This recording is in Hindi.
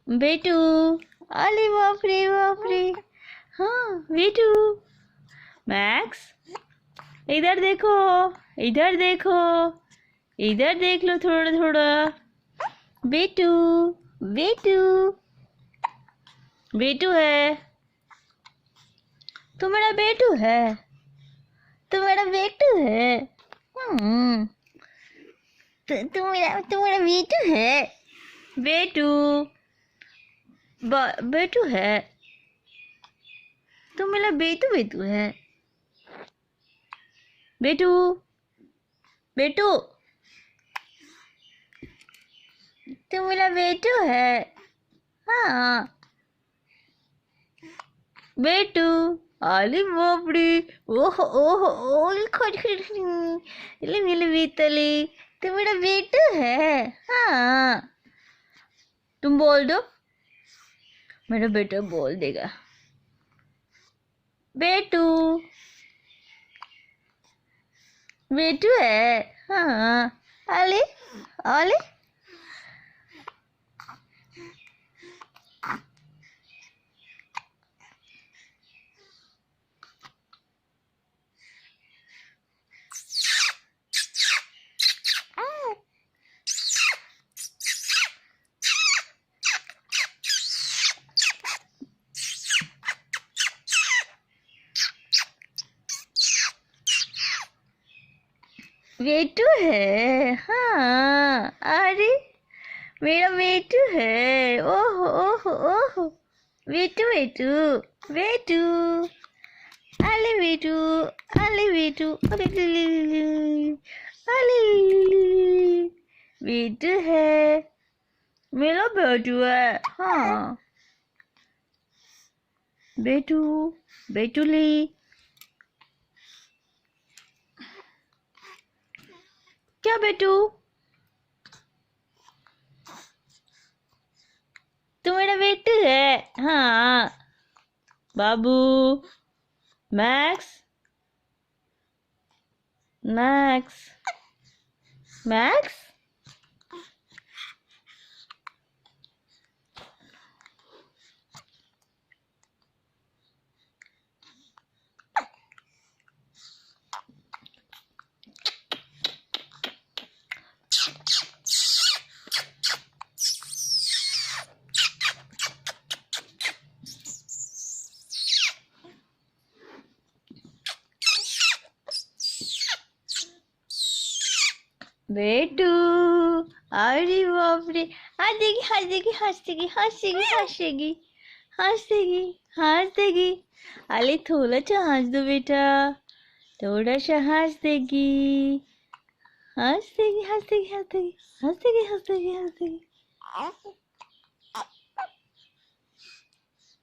बेटू। अरे बाप रे बाप रे। हाँ बेटू। मैक्स इधर देखो, इधर देखो, इधर देख लो थोड़ा थोड़ा। बेटू, बेटू, बेटू है। तू मेरा बेटू है, तू मेरा बेटू है। तू मेरा बेटू है। बेटू, बेटू है। तू मेरा बेटू बेटू है। बेटू, बेटू, तू मेरा बेटू है। हाँ बेटू। अरे बाप रे। ओह ओह ओह खड़ी खड़ी खड़ी। ले मेरे बेतले। तू मेरा बेटू है। हाँ तुम बोल दो, मेरा बेटा बोल देगा। बेटू, बेटू है। हाँ अले अले। बेटू है। हाँ अरे मेरा बेटू है। ओह ओह ओह। बेटू बेटू बेटू। अले बेटू, अले बेटू, अले अले बेटू है। मेरा बेटू है। हाँ बेटू, बेटूली। क्या बेटू? तू मेरा बेटू है। हाँ बाबू। Max, max, max. बेटू। अरे बाप रे। हंसेगी हंसेगी हंसेगी हंसेगी हंसेगी हंसेगी हंसेगी। अरे थोड़ा सा हंस दो बेटा, थोड़ा सा हंस देगी। हंस देगी हंस देगी हंस देगी हंस देगी हंस देगी हंस देगी।